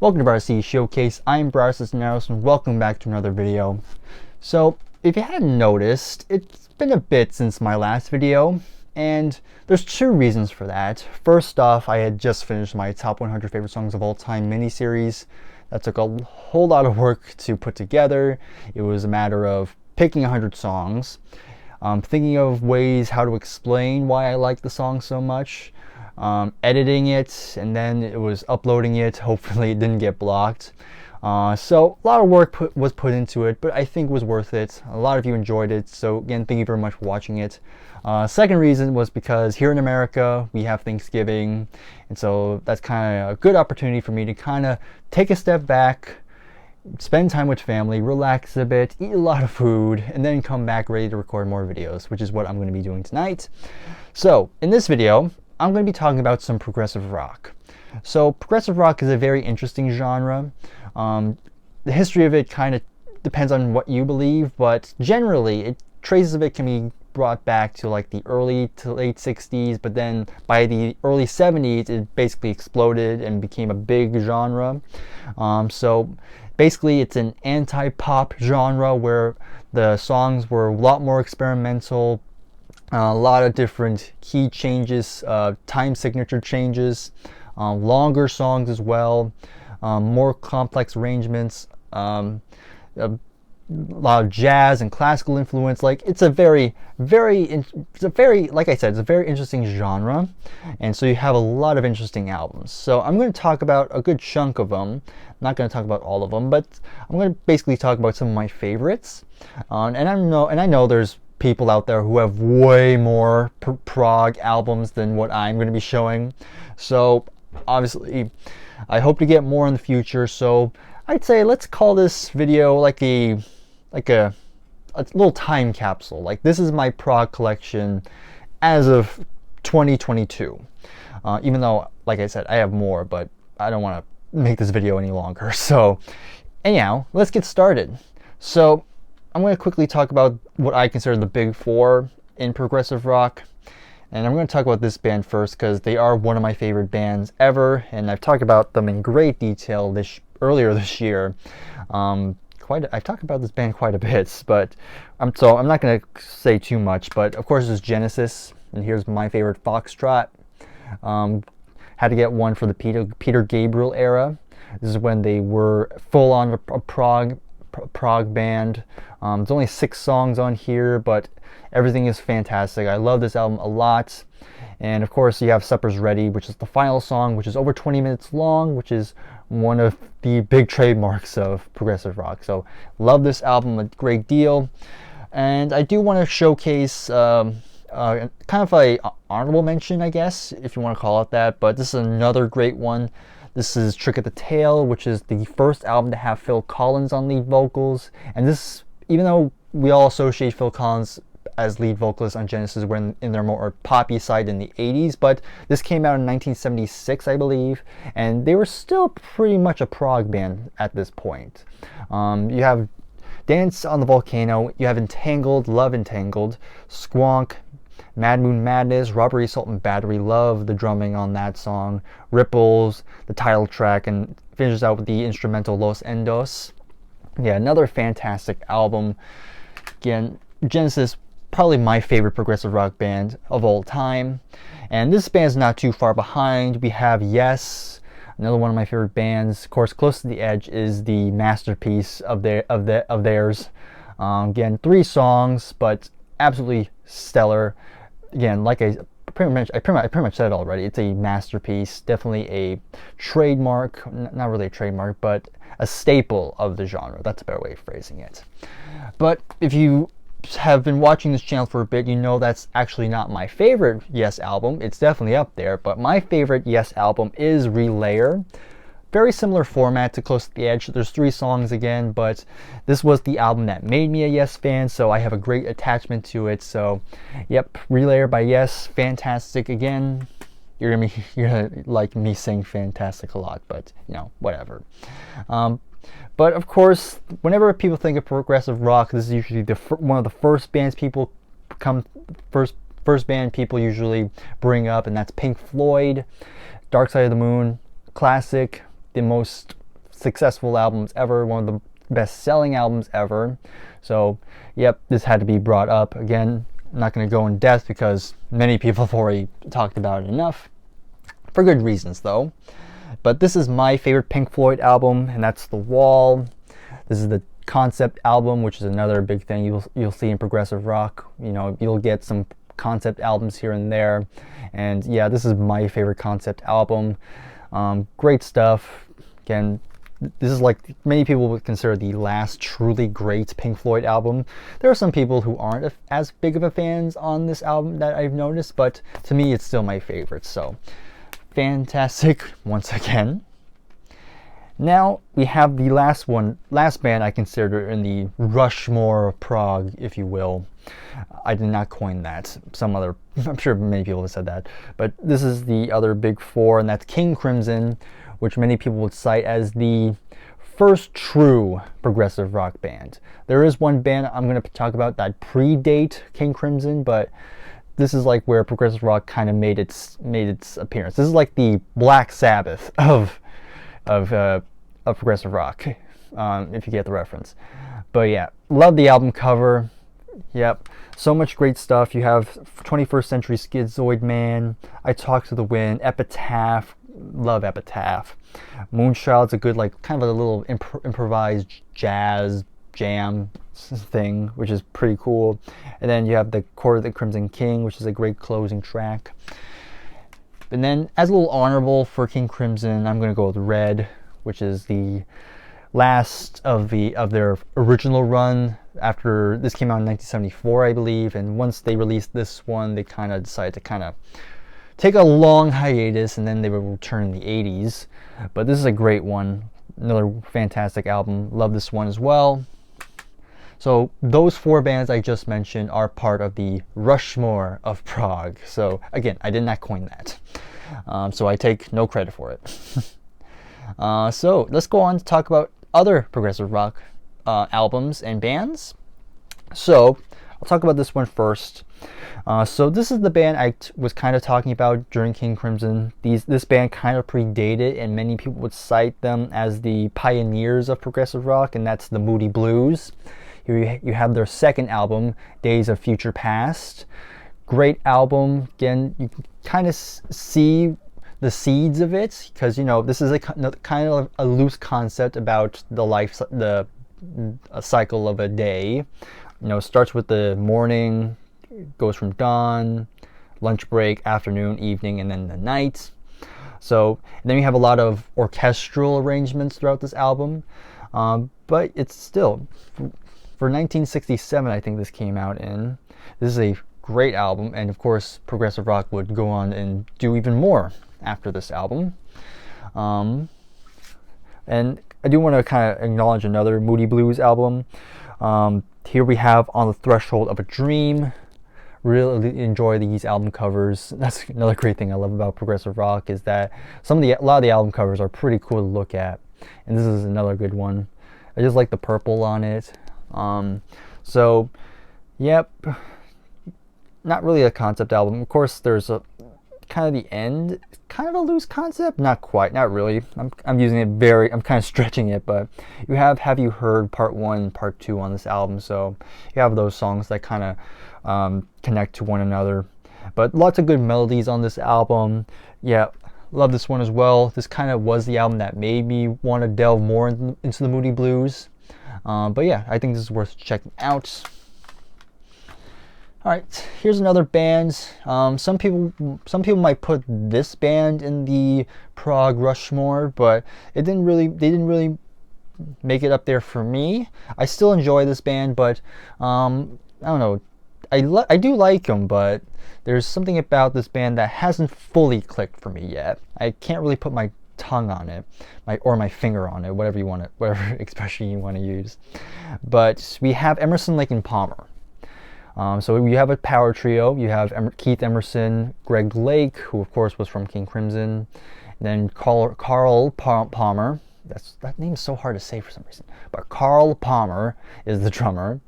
Welcome to Bryer Showcase. I'm Bryer and welcome back to another video. So, if you hadn't noticed, it's been a bit since my last video, and there's two reasons for that. First off, I had just finished my top 100 favorite songs of all time mini-series. That took a whole lot of work to put together. It was a matter of picking 100 songs, thinking of ways how to explain why I like the song so much, editing it, and then it was uploading it. Hopefully it didn't get blocked. So a lot of work was put into it, but I think it was worth it. A lot of you enjoyed it, so again, thank you very much for watching it. Second reason was because here in America we have Thanksgiving, and so that's kind of a good opportunity for me to kind of take a step back, spend time with family, relax a bit, eat a lot of food, and then come back ready to record more videos, which is what I'm going to be doing tonight. So in this video I'm going to be talking about some progressive rock. So progressive rock is a very interesting genre. The history of it kind of depends on what you believe, but generally traces of it can be brought back to like the early to late 60s, but then by the early 70s it basically exploded and became a big genre. So basically it's an anti-pop genre where the songs were a lot more experimental, a lot of different key changes, time signature changes, longer songs as well, more complex arrangements, a lot of jazz and classical influence. Like it's a very, like I said, it's a very interesting genre, and so you have a lot of interesting albums. So I'm going to talk about a good chunk of them. I'm not going to talk about all of them, but I'm going to basically talk about some of my favorites. And I know there's people out there who have way more prog albums than what I'm going to be showing. So obviously I hope to get more in the future. So I'd say let's call this video like a little time capsule. Like this is my prog collection as of 2022. Even though, like I said, I have more, but I don't want to make this video any longer. So anyhow, let's get started. So I'm going to quickly talk about what I consider the big four in progressive rock. And I'm going to talk about this band first because they are one of my favorite bands ever, and I've talked about them in great detail earlier this year. I've talked about this band quite a bit, but I'm not going to say too much. But of course, there's Genesis, and here's my favorite, Foxtrot. Had to get one for the Peter Gabriel era. This is when they were full on a prog band. There's only 6 songs on here, but everything is fantastic. I love this album a lot. And of course you have Supper's Ready, which is the final song, which is over 20 minutes long, which is one of the big trademarks of progressive rock. So love this album a great deal. And I do want to showcase kind of a honorable mention, I guess, if you want to call it that, but this is another great one. This is Trick of the Tail, which is the first album to have Phil Collins on lead vocals. And this, even though we all associate Phil Collins as lead vocalist on Genesis when in their more poppy side in the 80s, but this came out in 1976, I believe, and they were still pretty much a prog band at this point. You have Dance on the Volcano, you have Entangled, Love Entangled, Squonk, Mad Moon Madness, Robbery, Assault and Battery. Love the drumming on that song. Ripples, the title track, and finishes out with the instrumental Los Endos. Yeah, another fantastic album. Again, Genesis, probably my favorite progressive rock band of all time. And this band's not too far behind. We have Yes, another one of my favorite bands. Of course, Close to the Edge is the masterpiece of theirs. Again, 3 songs, but absolutely stellar. Again, like I pretty much said it already. It's a masterpiece, definitely a trademark, not really a trademark, but a staple of the genre. That's a better way of phrasing it. But if you have been watching this channel for a bit, you know that's actually not my favorite Yes album. It's definitely up there, but my favorite Yes album is Relayer. Very similar format to Close to the Edge. There's 3 songs again, but this was the album that made me a Yes fan, so I have a great attachment to it. So, yep, Relayer by Yes, fantastic. Again, you're gonna like me saying fantastic a lot, but you know, whatever. But of course, whenever people think of progressive rock, this is usually one of the first bands people first band people usually bring up, and that's Pink Floyd. Dark Side of the Moon, classic, the most successful albums ever, one of the best-selling albums ever. So, yep, this had to be brought up. Again, I'm not going to go in depth because many people have already talked about it enough. For good reasons, though. But this is my favorite Pink Floyd album, and that's The Wall. This is the concept album, which is another big thing you'll see in progressive rock. You know, you'll get some concept albums here and there. And yeah, this is my favorite concept album. Great stuff. Again, this is like, many people would consider the last truly great Pink Floyd album. There are some people who aren't as big of a fans on this album that I've noticed, but to me it's still my favorite. So fantastic once again. Now we have the last band I consider in the Rushmore of prog, if you will. I did not coin that. I'm sure many people have said that. But this is the other big four, and that's King Crimson, which many people would cite as the first true progressive rock band. There is one band I'm going to talk about that predate King Crimson, but this is like where progressive rock kind of made its appearance. This is like the Black Sabbath of progressive rock, if you get the reference. But yeah, love the album cover. Yep, so much great stuff. You have 21st Century Schizoid Man, I Talk to the Wind, Epitaph. Love Epitaph. Moonchild's a good, like, kind of a little improvised jazz jam thing, which is pretty cool. And then you have the Court of the Crimson King, which is a great closing track. And then, as a little honorable for King Crimson, I'm going to go with Red, which is the last of their original run. After this came out in 1974, I believe, and once they released this one, they kind of decided to kind of take a long hiatus, and then they would return in the 80s. But this is a great one. Another fantastic album. Love this one as well. So those four bands I just mentioned are part of the Rushmore of prog. So again, I did not coin that. So I take no credit for it. So let's go on to talk about other progressive rock albums and bands. So I'll talk about this one first. So this is the band I was kind of talking about during King Crimson. This band kind of predated, and many people would cite them as the pioneers of progressive rock, and that's the Moody Blues. Here you have their second album, Days of Future Past. Great album. Again, you can kind of see the seeds of it, because, you know, this is a kind of a loose concept about the cycle of a day. You know, it starts with the morning, goes from dawn, lunch break, afternoon, evening, and then the night. So then you have a lot of orchestral arrangements throughout this album, but it's still, for 1967, I think this came out in. This is a great album, and of course progressive rock would go on and do even more after this album. And I do want to kind of acknowledge another Moody Blues album. Here we have On the Threshold of a Dream. Really enjoy these album covers. That's another great thing I love about progressive rock, is that a lot of the album covers are pretty cool to look at, and this is another good one. I just like the purple on it. So yep, not really a concept album. Of course, there's a kind of the end, kind of a loose concept. Not quite, not really. I'm using it I'm kind of stretching it, but you have You Heard Part 1 and Part 2 on this album, so you have those songs that kind of connect to one another. But lots of good melodies on this album. Yeah, love this one as well. This kind of was the album that made me want to delve more into the Moody Blues. But yeah, I think this is worth checking out. Alright, here's another band. Some people might put this band in the prog Rushmore, but they didn't really make it up there for me. I still enjoy this band, but I don't know. I do like them, but there's something about this band that hasn't fully clicked for me yet. I can't really put my tongue on it, or my finger on it, whatever expression you want to use. But we have Emerson, Lake and Palmer. So you have a power trio. You have Keith Emerson, Greg Lake, who of course was from King Crimson, and then Carl Palmer. That name is so hard to say for some reason. But Carl Palmer is the drummer,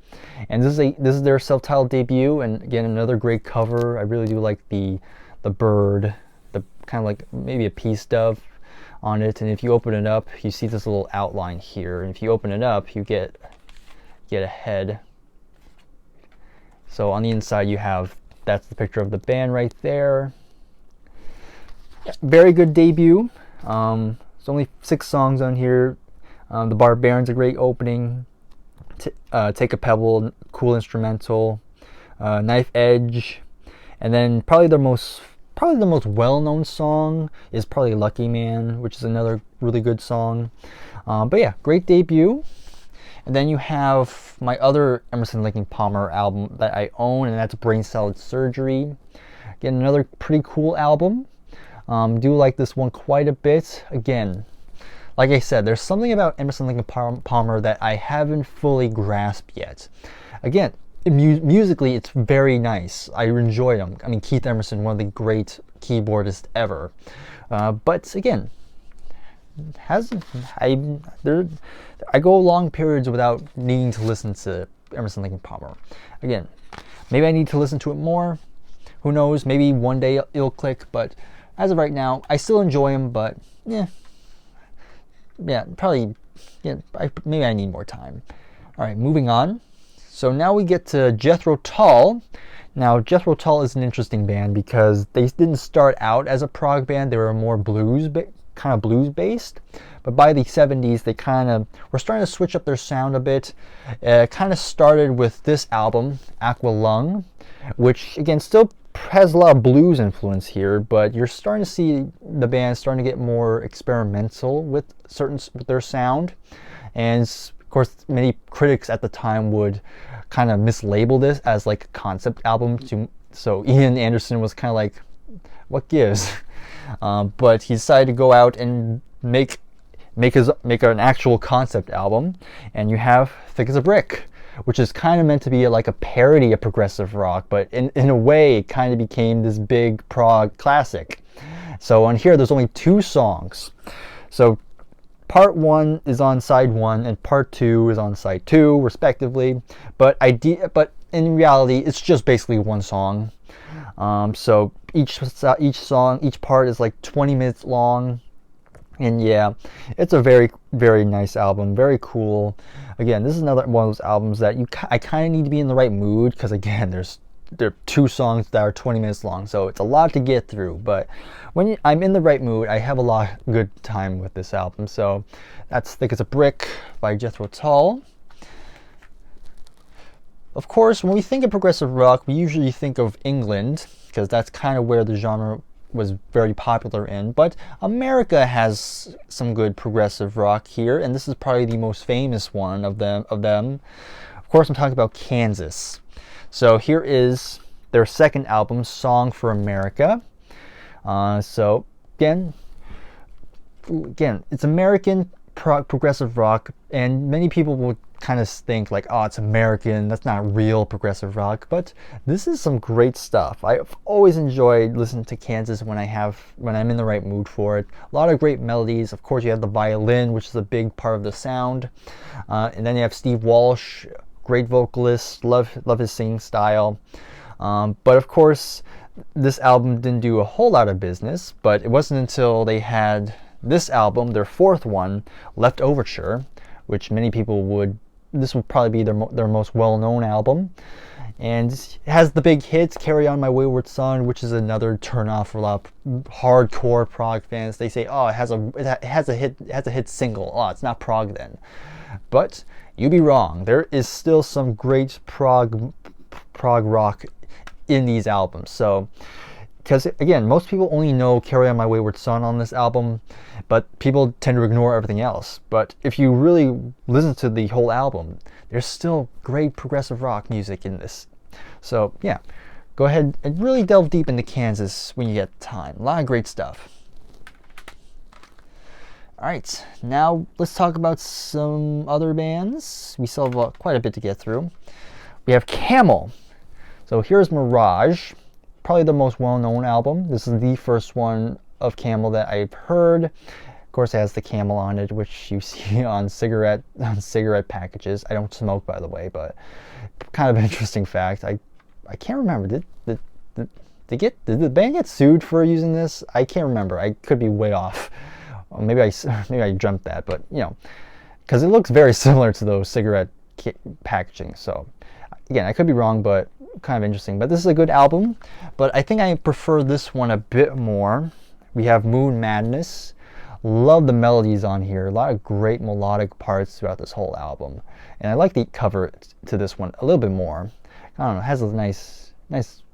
and this is their self-titled debut. And again, another great cover. I really do like the bird, the kind of like maybe a peace dove on it, and if you open it up, you see this little outline here, and if you open it up, you get a head. So on the inside you have, that's the picture of the band right there. Very good debut. There's only 6 songs on here. The Barbarian's a great opening. Take a Pebble, cool instrumental. Knife Edge, and then probably the most well-known song is probably Lucky Man, which is another really good song. But yeah, great debut. And then you have my other Emerson, Lake and Palmer album that I own, and that's Brain Salad Surgery. Again, another pretty cool album. Do like this one quite a bit. Again, like I said, there's something about Emerson, Lake and Palmer that I haven't fully grasped yet. Again, musically, it's very nice. I enjoy them. I mean, Keith Emerson, one of the great keyboardists ever. But again, I go long periods without needing to listen to Emerson, Lake and Palmer. Again, maybe I need to listen to it more. Who knows? Maybe one day it'll click. But as of right now, I still enjoy them. But yeah, probably. Yeah, maybe I need more time. All right, moving on. So now we get to Jethro Tull. Now, Jethro Tull is an interesting band because they didn't start out as a prog band. They were more kind of blues based. But by the 70s, they kind of were starting to switch up their sound a bit. It kind of started with this album, Aqua Lung, which again still has a lot of blues influence here, but you're starting to see the band starting to get more experimental with their sound. And of course, many critics at the time would kind of mislabel this as like a concept album. So Ian Anderson was kind of like, what gives? But he decided to go out and make an actual concept album. And you have Thick as a Brick, which is kind of meant to be like a parody of progressive rock, but in a way it kind of became this big prog classic. So on here there's only 2 songs. So Part 1 is on side 1 and Part 2 is on side 2, respectively. But in reality, it's just basically one song. So each part is like 20 minutes long. And yeah, it's a very, very nice album, very cool. Again, this is another one of those albums that I kind of need to be in the right mood, because again, there are 2 songs that are 20 minutes long, so it's a lot to get through. But when I'm in the right mood, I have a lot of good time with this album. So that's Thick as a Brick by Jethro Tull. Of course, when we think of progressive rock, we usually think of England, because that's kind of where the genre was very popular in. But America has some good progressive rock here, and this is probably the most famous one of them. Of course, I'm talking about Kansas. So here is their second album, Song for America. So again, it's American progressive rock, and many people would kind of think like, oh, it's American, that's not real progressive rock. But this is some great stuff. I've always enjoyed listening to Kansas when I'm in the right mood for it. A lot of great melodies. Of course, you have the violin, which is a big part of the sound, and then you have Steve Walsh, great vocalist. Love his singing style. But of course, this album didn't do a whole lot of business. But it wasn't until they had this album, their 4th one, Left Overture, which many people this would probably be their most well-known album. And it has the big hits, Carry On My Wayward Son, which is another turn-off for a lot of hardcore prog fans. They say, oh, it has a hit single. Oh, it's not prog then. But you'd be wrong. There is still some great prog rock in these albums. So, because again, most people only know Carry On My Wayward Son on this album, but people tend to ignore everything else. But if you really listen to the whole album, there's still great progressive rock music in this. So yeah, go ahead and really delve deep into Kansas when you get time. A lot of great stuff. Alright, now let's talk about some other bands. We still have quite a bit to get through. We have Camel. So here's Mirage, probably the most well-known album. This is the first one of Camel that I've heard. Of course, it has the camel on it, which you see on cigarette packages. I don't smoke, by the way, but kind of an interesting fact. I can't remember. Did the band get sued for using this? I can't remember. I could be way off. Well, maybe I dreamt that, but you know, because it looks very similar to those cigarette packaging. So again, I could be wrong, but kind of interesting. But this is a good album, but I think I prefer this one a bit more. We have Moon Madness. Love the melodies on here. A lot of great melodic parts throughout this whole album, and I like the cover to this one a little bit more. I don't know, it has a nice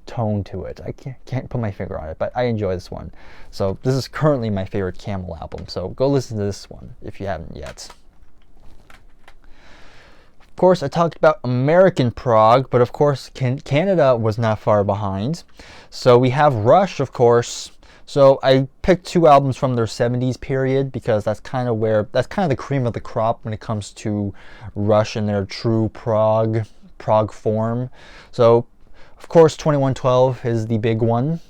tone to it. I can't put my finger on it, but I enjoy this one. So this is currently my favorite Camel album. So go listen to this one if you haven't yet. Of course, I talked about American prog, but of course Canada was not far behind. So we have Rush, of course. So I picked 2 albums from their 70s period because that's kind of the cream of the crop when it comes to Rush and their true prog form. So of course 2112 is the big one.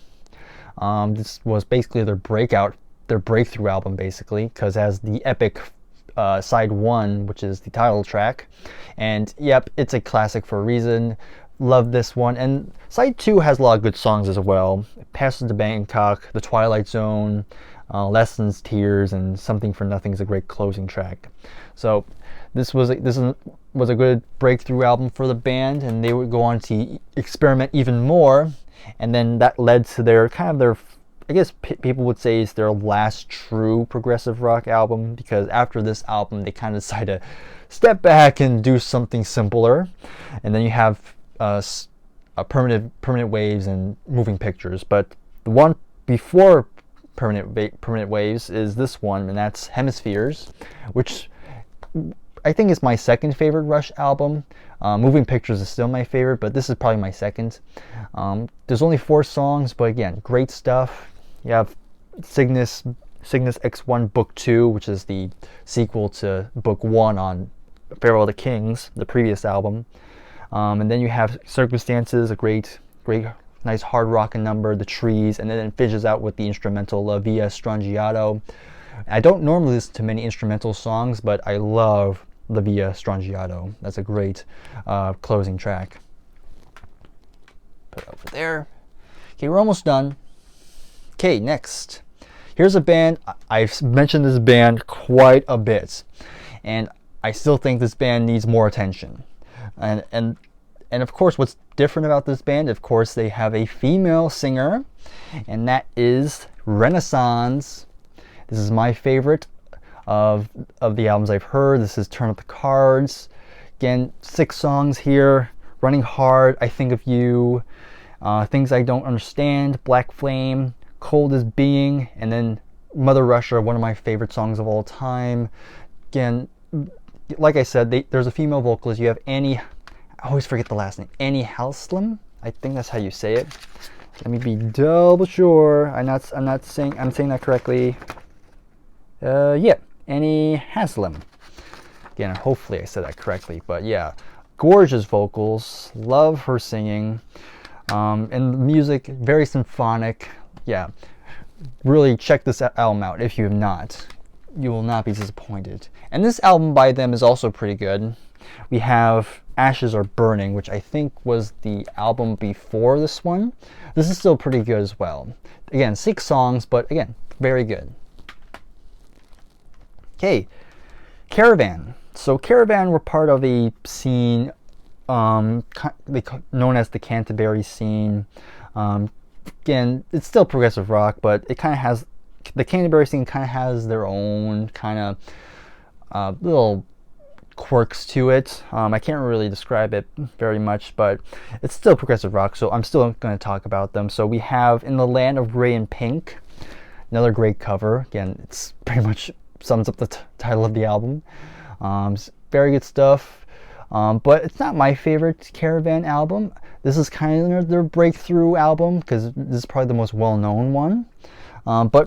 This was basically their breakthrough album, basically, because it has the epic side 1, which is the title track, and yep, it's a classic for a reason. Love this one. And side 2 has a lot of good songs as well. Passage to Bangkok, The Twilight Zone, Lessons, Tears, and Something for Nothing is a great closing track. So this was a good breakthrough album for the band, and they would go on to experiment even more, and then that led to their I guess people would say it's their last true progressive rock album, because after this album they kind of decided to step back and do something simpler. And then you have Permanent Waves and Moving Pictures, but the one before Permanent Waves is this one, and that's Hemispheres, which I think is my second favorite Rush album. Moving Pictures is still my favorite, but this is probably my second. There's only 4 songs, but again, great stuff. You have Cygnus X1 Book 2, which is the sequel to Book 1 on Farewell to Kings, the previous album. And then you have Circumstances, a great, nice hard rockin' number, The Trees, and then it finishes out with the instrumental La Via Strangiato. I don't normally listen to many instrumental songs, but I love La Via Strangiato. That's a great closing track. Put it over there. Okay, we're almost done. Okay, next. Here's a band. I've mentioned this band quite a bit, and I still think this band needs more attention. And of course, what's different about this band, of course, they have a female singer, and that is Renaissance. This is my favorite of the albums I've heard. This is Turn Up the Cards. Again, 6 songs here. Running Hard, I Think of You, Things I Don't Understand, Black Flame, Cold as Being, and then Mother Russia, one of my favorite songs of all time. Again, like I said, there's a female vocalist. You have Annie, I always forget the last name, Annie Halslam. I think that's how you say it. Let me be double sure. I'm saying that correctly. Yeah, Annie Haslam. Again, hopefully I said that correctly. But yeah, gorgeous vocals. Love her singing. And the music, very symphonic. Yeah, really check this album out if you have not. You will not be disappointed. And this album by them is also pretty good. We have Ashes Are Burning, which I think was the album before this one. This is still pretty good as well. Again, 6 songs, but again, very good. Okay, Caravan. So Caravan were part of a scene known as the Canterbury scene. Again, it's still progressive rock, but it kind of has, the Canterbury scene kind of has their own kind of little quirks to it. I can't really describe it very much, but it's still progressive rock, so I'm still going to talk about them. So we have In the Land of Gray and Pink, another great cover. Again, it's pretty much sums up the title of the album. Very good stuff, but it's not my favorite Caravan album. This is kind of their breakthrough album because this is probably the most well-known one. But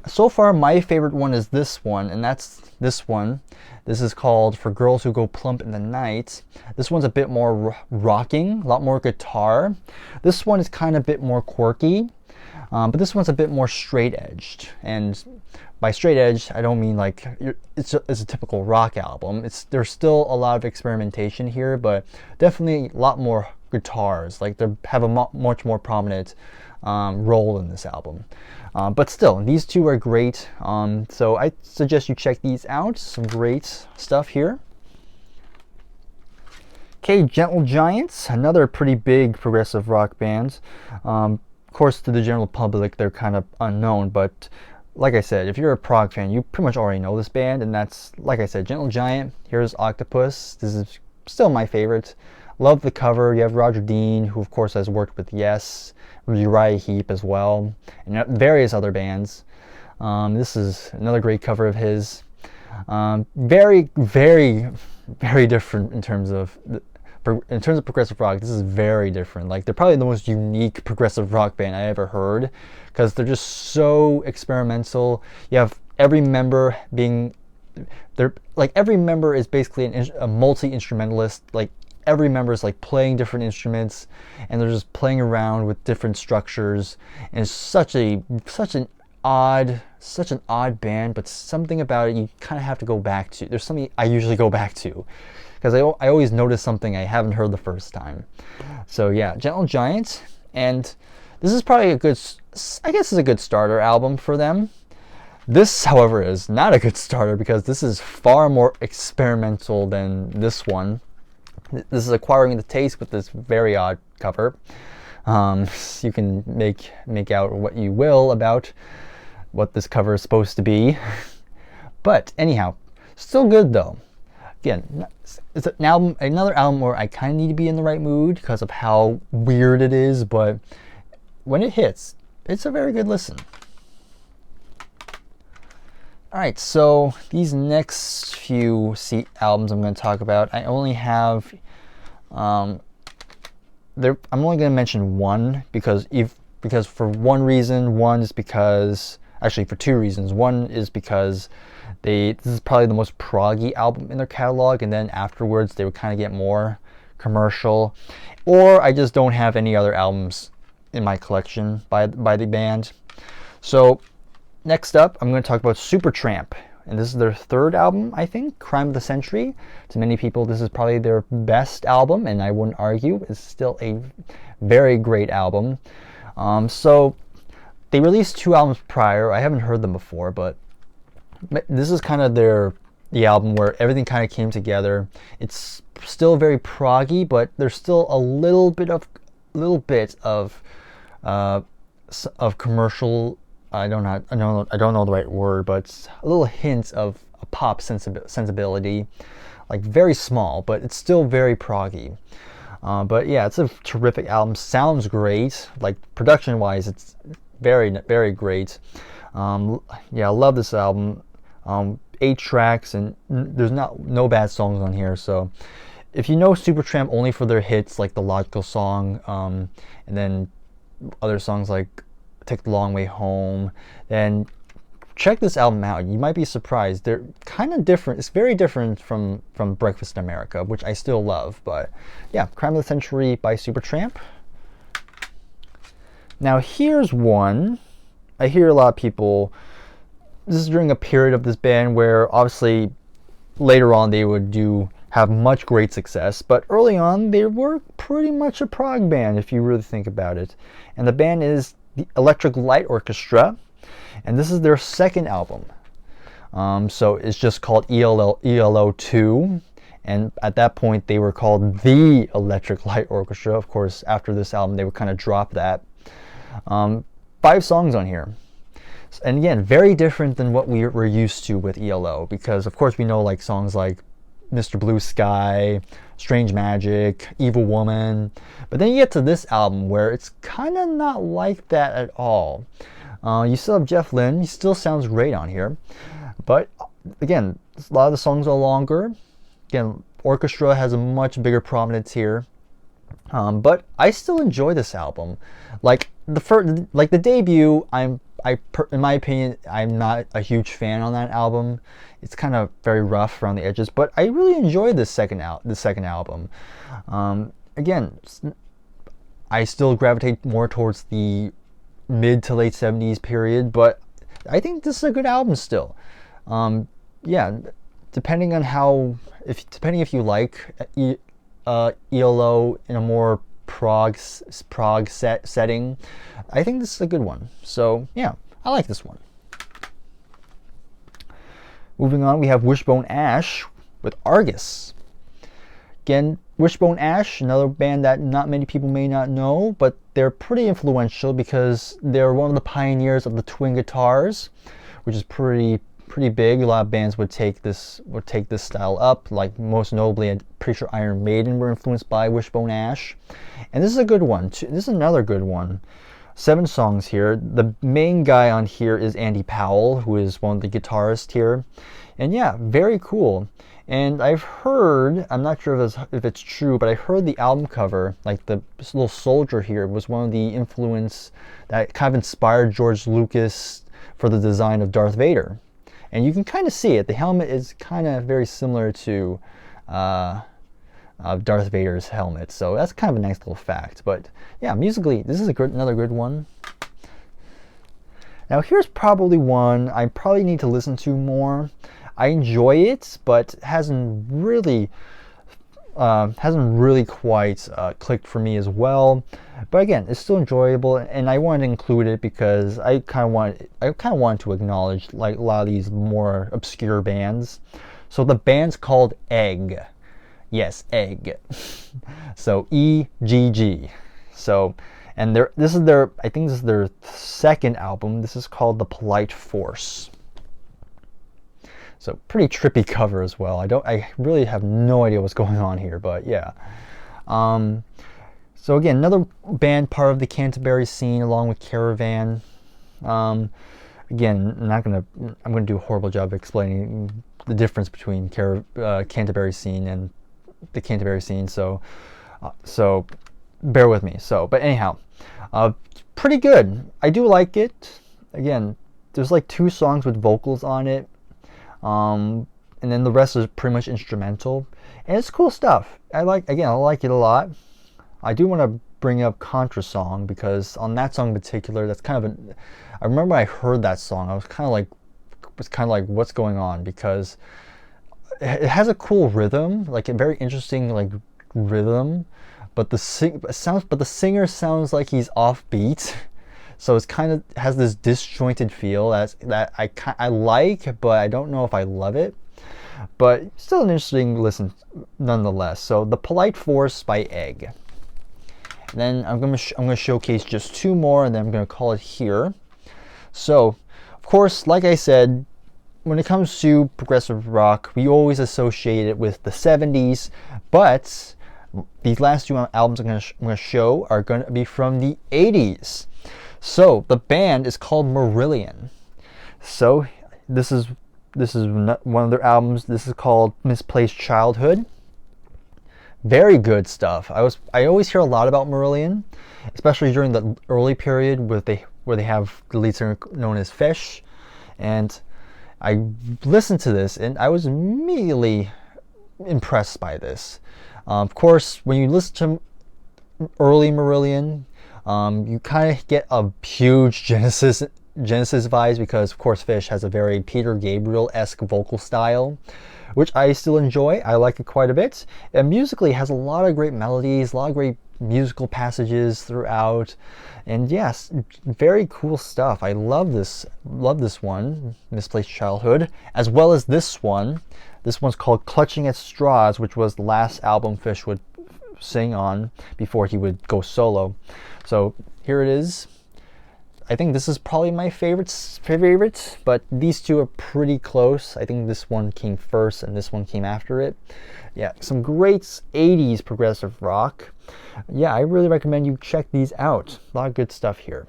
so far, my favorite one is this one, and that's this one. This is called For Girls Who Go Plump in the Night. This one's a bit more rocking, a lot more guitar. This one is kind of a bit more quirky, but this one's a bit more straight-edged. And by straight edge, I don't mean like it's a typical rock album. There's still a lot of experimentation here, but definitely a lot more guitars. Like they have a much more prominent role in this album. But still, these two are great. So I suggest you check these out. Some great stuff here. Okay, Gentle Giants, another pretty big progressive rock band. Of course, to the general public, they're kind of unknown, but like I said, if you're a prog fan, you pretty much already know this band, and that's, like I said, Gentle Giant. Here's Octopus. This is still my favorite. Love the cover. You have Roger Dean, who of course has worked with Yes, Uriah Heep as well, and various other bands. This is another great cover of his. Very, very, very different in terms of progressive rock. This is very different. Like, they're probably the most unique progressive rock band I ever heard, because they're just so experimental. You have every member being, every member is basically a multi-instrumentalist. Like, every member is like playing different instruments, and they're just playing around with different structures. And it's such an odd band, but something about it you kind of have to go back to. There's something I usually go back to, because I always notice something I haven't heard the first time. So yeah, Gentle Giant, and this is probably a good, I guess it's a good starter album for them. This, however, is not a good starter, because this is far more experimental than this one. This is Acquiring the Taste with this very odd cover. You can make out what you will about what this cover is supposed to be. But anyhow, still good though. Again, it's another album where I kind of need to be in the right mood because of how weird it is, but when it hits, it's a very good listen. Alright, so these next few albums I'm going to talk about, I only have, I'm only going to mention one, because for one reason. Actually for two reasons. One is because this is probably the most proggy album in their catalog, and then afterwards they would kind of get more commercial, or I just don't have any other albums in my collection by the band. So next up, I'm going to talk about Supertramp, and this is their third album, I think, Crime of the Century. To many people, this is probably their best album, and I wouldn't argue. It's still a very great album. So they released two albums prior. I haven't heard them before, but this is kind of the album where everything kind of came together. It's still very proggy, but there's still a little bit of commercial. I don't know the right word, but a little hint of a pop sensibility, like very small, but it's still very proggy. But yeah, it's a terrific album. Sounds great. Like, production-wise, it's very, very great. Yeah, I love this album. 8 tracks, and there's no bad songs on here. So if you know Supertramp only for their hits, like the Logical Song, and then other songs like Take the Long Way Home, then check this album out. You might be surprised. They're kind of different. It's very different from Breakfast in America, which I still love. But yeah, Crime of the Century by Supertramp. Now here's one. I hear a lot of people, this is during a period of this band where obviously later on they would have much great success, but early on they were pretty much a prog band if you really think about it. And the band is the Electric Light Orchestra, and this is their second album. So it's just called ELO 2, and at that point they were called the Electric Light Orchestra. Of course, after this album they would kind of drop that. 5 songs on here, and again, very different than what we're used to with ELO, because of course we know like songs like Mr. Blue Sky, Strange Magic, Evil Woman, but then you get to this album where it's kind of not like that at all. You still have Jeff Lynne. He still sounds great on here, but again, a lot of the songs are longer. Again, orchestra has a much bigger prominence here. But I still enjoy this album. Like the debut, in my opinion, I'm not a huge fan on that album. It's kind of very rough around the edges, but I really enjoyed this second album. Again, I still gravitate more towards the mid to late 70s period, but I think this is a good album still. Yeah, depending if you like ELO in a more prog setting. I think this is a good one. So yeah, I like this one. Moving on, we have Wishbone Ash with Argus. Again, Wishbone Ash, another band that not many people may not know, but they're pretty influential because they're one of the pioneers of the twin guitars, which is pretty big. A lot of bands would take this style up, like most notably, I'm pretty sure Iron Maiden were influenced by Wishbone Ash. And this is a good one. This is another good one. 7 songs here. The main guy on here is Andy Powell, who is one of the guitarists here. And yeah, very cool. And I've heard, I'm not sure if it's true, but I heard the album cover, like the little soldier here, was one of the influence that kind of inspired George Lucas for the design of Darth Vader. And you can kind of see it. The helmet is kind of very similar to Darth Vader's helmet. So that's kind of a nice little fact. But yeah, musically, this is another good one. Now here's probably one I probably need to listen to more. I enjoy it, but hasn't really quite clicked for me as well. But again, it's still enjoyable, and I wanted to include it because I kind of want to acknowledge like a lot of these more obscure bands. So the band's called Egg. Yes, Egg. So EGG. So, and I think this is their second album. This is called The Polite Force. So pretty trippy cover as well. I really have no idea what's going on here, but yeah. So again, another band part of the Canterbury scene along with Caravan. Again, I'm gonna do a horrible job of explaining the difference between Canterbury scene and the Canterbury scene. So bear with me. But anyhow, pretty good. I do like it. Again, there's like 2 songs with vocals on it. And then the rest is pretty much instrumental, and it's cool stuff. I like it a lot. I do want to bring up Contra Song because on that song in particular, that's kind of I remember I heard that song, I was kind of like what's going on, because it has a cool rhythm, like a very interesting like rhythm, but the singer sounds like he's offbeat. So it's kind of has this disjointed feel that I like, but I don't know if I love it. But still an interesting listen nonetheless. So The Polite Force by Egg. And then I'm gonna showcase just 2 more, and then I'm gonna call it here. So, of course, like I said, when it comes to progressive rock, we always associate it with the 70s, but these last 2 albums I'm gonna show are gonna be from the 80s. So the band is called Marillion. So this is one of their albums. This is called Misplaced Childhood. Very good stuff. I always hear a lot about Marillion, especially during the early period where they have the lead singer known as Fish, and I listened to this and I was immediately impressed by this. Of course, when you listen to early Marillion, you kind of get a huge Genesis vibes, because of course Fish has a very Peter Gabriel-esque vocal style, which I still enjoy. I like it quite a bit. And musically, it has a lot of great melodies, a lot of great musical passages throughout, and yes, very cool stuff. I love this one, Misplaced Childhood, as well as this one. This one's called Clutching at Straws, which was the last album Fish would sing on before he would go solo. So here it is. I think this is probably my favorite, but these 2 are pretty close. I think this one came first and this one came after it. Yeah, some great 80s progressive rock. Yeah, I really recommend you check these out. A lot of good stuff here.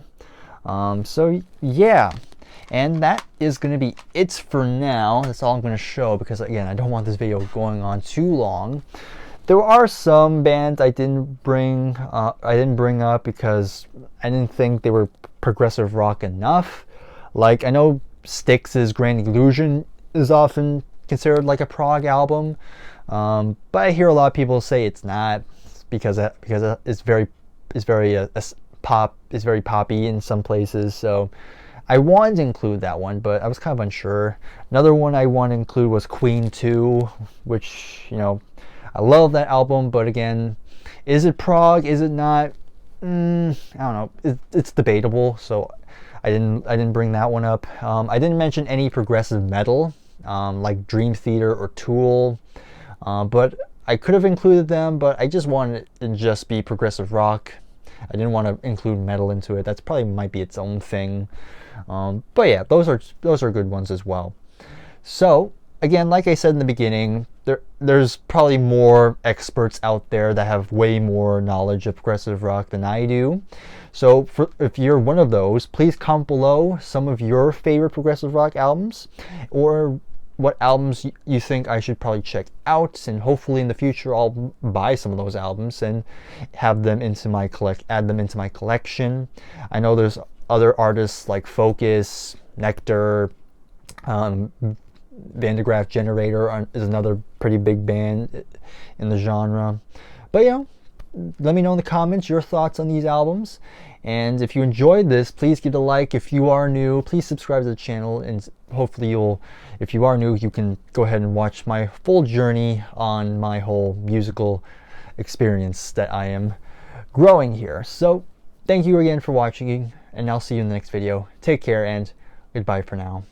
So yeah, and that is going to be it for now. That's all I'm going to show, because again, I don't want this video going on too long. There are some bands I didn't bring up because I didn't think they were progressive rock enough. Like, I know Styx's Grand Illusion is often considered like a prog album, but I hear a lot of people say it's not, because it's very poppy in some places. So I wanted to include that one, but I was kind of unsure. Another one I want to include was Queen 2, which, you know, I love that album, but again, is it prog? Is it not? I don't know. It's debatable, so I didn't bring that one up. I didn't mention any progressive metal, like Dream Theater or Tool, but I could have included them, but I just wanted it to just be progressive rock. I didn't want to include metal into it. That's probably might be its own thing. But yeah, those are good ones as well. So again, like I said in the beginning, there's probably more experts out there that have way more knowledge of progressive rock than I do. So if you're one of those, please comment below some of your favorite progressive rock albums, or what albums you think I should probably check out, and hopefully in the future I'll buy some of those albums and have them into my add them into my collection. I know there's other artists like Focus, Nectar, Van de Graaff Generator is another pretty big band in the genre. But let me know in the comments your thoughts on these albums. And if you enjoyed this, please give it a like. If you are new, please subscribe to the channel, and hopefully if you are new, you can go ahead and watch my full journey on my whole musical experience that I am growing here. So thank you again for watching, and I'll see you in the next video. Take care, and goodbye for now.